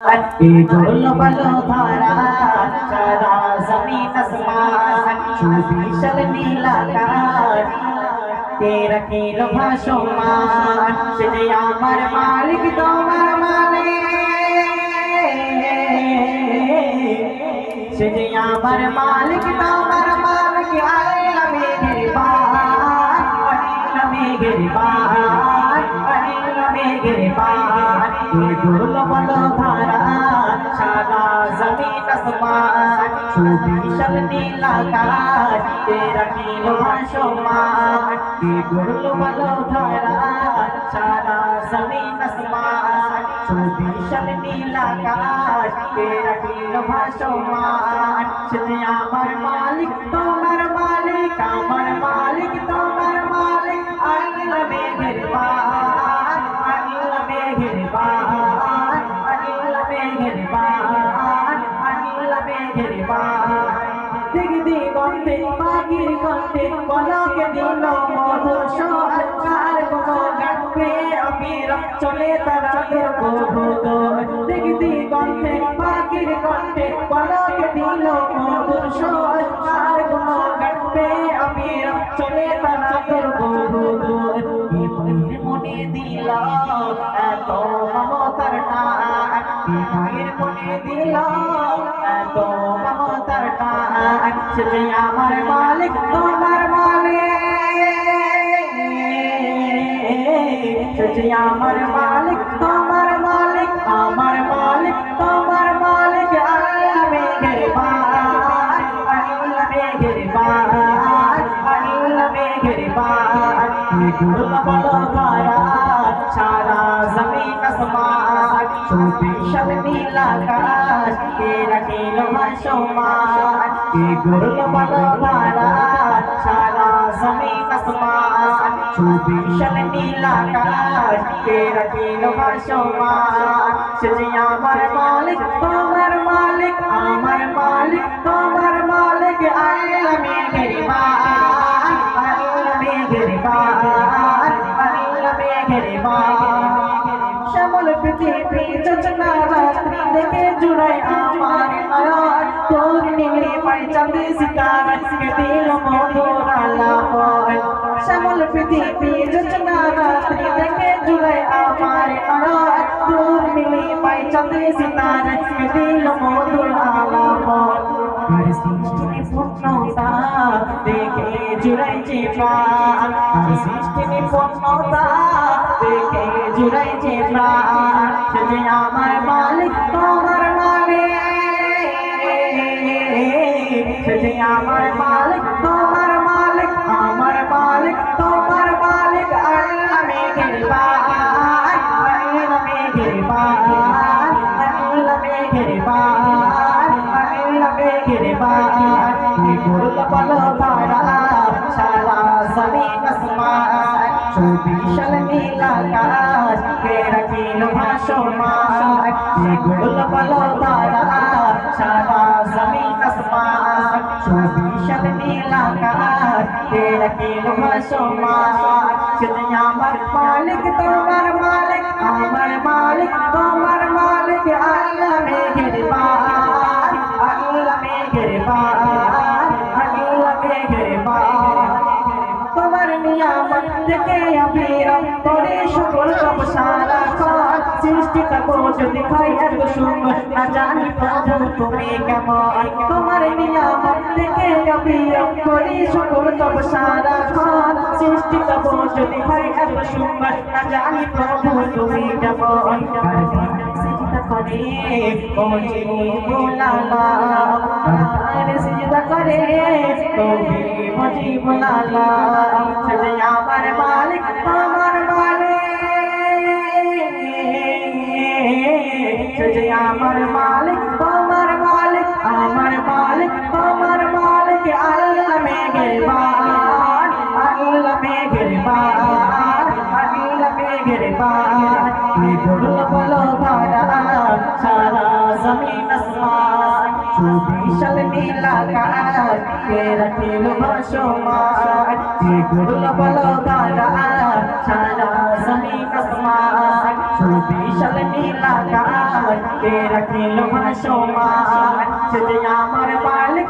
डोल बलो धारा सारा जमीन आसमान सुविशल नीलाकार तेरा कील भाषमान से আমার মালিক তোমার মালিক সে আমার মালিক তোমার মালিক আল্লাহ মেহেরবান আল্লাহ মেহেরবান আল্লাহ মেহেরবান ডোল বলো ধারা সারা জমিন আসমান সুবিশাল নীলাকাশ তেরা নীল ভাসমান ডোল বলো ধারা সারা জমিন আসমান সুবিশাল নীলাকাশ তেরা নীল ভাসমান সে আমার মালিক তোমার মালিক আমার মালিক তোমার মালিক আল্লাহ মেহেরবান আল্লাহ মেহেরবান আল্লাহ মেহেরবান আল্লাহ মেহেরবান দিগ দিগন্তে পাখির কণ্ঠে পলকে দিল মধুর সোহার কোনো গানকে অবিরাম চলে তারা দিগ দিগন্তে পাখির কণ্ঠে পলকে দিল মধুর সোহার কোনো গানকে অবিরাম চলে তারা মনে দিল এত মমতার টান মায়ের মনে দিল এত মমতার টান সে আমার মালিক তোমার মালিক সে আমার মালিক তোমার মালিক আমার মালিক তোমার মালিক আল্লাহ মেহেরবান আল্লাহ মেহেরবান আল্লাহ মেহেরবান ডোল বলো ধারা সারা জমিন আসমান সুবিশাল নীলাকাশ তেরা নীল ভাসমান ডোল বলো ধারা সারা জমিন আসমান সুবিশাল নীলাকাশ তেরা নীল ভাসমান সে আমার মালিক তোমার মালিক আমার মালিক তোমার মালিক আল্লাহ মেহেরবান আল্লাহ মেহেরবান আল্লাহ মেহেরবান শ্যামল পৃথিবী যোজনা রাত্রি দেখে জুড়াই আমার নয়ন তোর নীলে পাই চাঁদে সিতারা কে দিল মধুর আলাপন শ্যামল পৃথিবী যোজনা রাত্রি দেখে জুড়াই আমার নয়ন তোর নীলে পাই চাঁদে সিতারা কে দিল মধুর আলাপন সৃষ্টি পূর্ণতা দেখে জুড়াইছে প্রাণ সৃষ্টি পূর্ণতা দেখে জুড়াইছে প্রাণ সে আমার মালিক তোমার মালিক সে আমার মালিক তোমার মালিক আমার মালিক তোমার মালিক আল্লাহ মেহেরবান আল্লাহ মেহেরবান আল্লাহ মেহেরবান আল্লাহ মেহেরবান ডোল বলো ধারা সারা জমিন আসমান সুবিশাল নীলাকাশ তেরা নীল ভাসমান ডোল বলো ধারা সারা জমিন আসমান সুবিশাল নীলাকাশ তেরা নীল ভাসমান সে আমার মালিক তোমার মালিক আমার মালিক তোমার মালিক আল্লাহ মেহেরবান আল্লাহ মেহেরবান আল্লাহ মেহেরবান তোমার নিয়ামত থেকে অবিরাম করে সকল সব সারা খান সৃষ্টিটা বোঝ দেখাই এত সুন্দর না জানি প্রভু তুমি কেমন তোমার নিয়ামত থেকে অবিরাম করে সকল সব সারা খান সৃষ্টিটা বোঝ দেখাই এত সুন্দর না জানি প্রভু তুমি কেমন সিজদা করে ওজি বুলালা সিজদা করে ওজি ওজি বুলালা সে আমার মালিক তোমার মালিক সে আমার মালিক তোমার মালিক আমার মালিক তোমার মালিক আল্লাহ মেহেরবান আল্লাহ মেহেরবান আল্লাহ মেহেরবান ডোল বলো ধারা সারা জমিন আসমান সুবিশাল নীলাকাশ তেরা নীল ভাসমান ডোল বলো ধারা সারা জমিন আসমান সুবিশাল নীলাকাশ কে রাখিল ভাসমান সে যে আমার মালিক